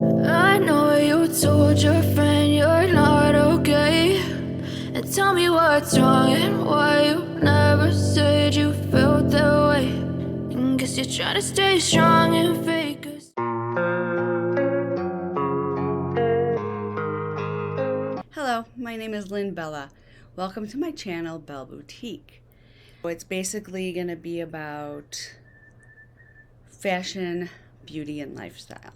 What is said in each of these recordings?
I know you told your friend you're not okay, and tell me what's wrong and why you never said you felt that way. And guess you're trying to stay strong and fake us. Hello, my name is Bella. Welcome to my channel, Belle Boutique. It's basically going to be about fashion, beauty, and lifestyle.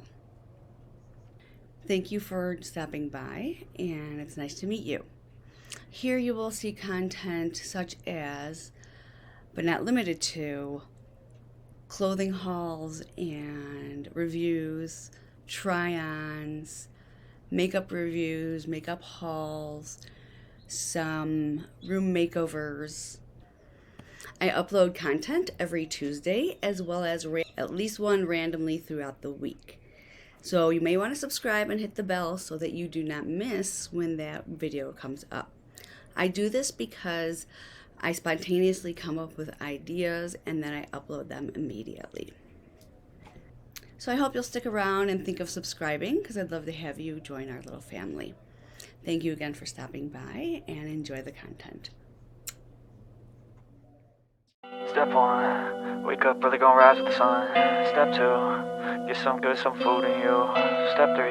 Thank you for stopping by, and it's nice to meet you. Here you will see content such as, but not limited to, clothing hauls and reviews, try-ons, makeup reviews, makeup hauls, some room makeovers. I upload content every Tuesday as well as at least one randomly throughout the week. So you may want to subscribe and hit the bell so that you do not miss when that video comes up. I do this because I spontaneously come up with ideas and then I upload them immediately. So I hope you'll stick around and think of subscribing because I'd love to have you join our little family. Thank you again for stopping by and enjoy the content. Step 1, wake up early, gonna rise with the sun. Step 2, get some food in you. Step 3,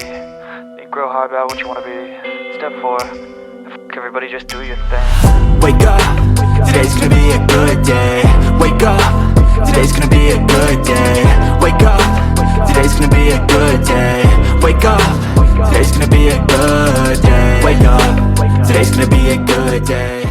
think real hard about what you wanna be. Step 4, fuck everybody, just do your thing. Wake up, today's gonna be a good day. Wake up, today's gonna be a good day. Wake up, today's gonna be a good day. Wake up, today's gonna be a good day. Wake up, today's gonna be a good day.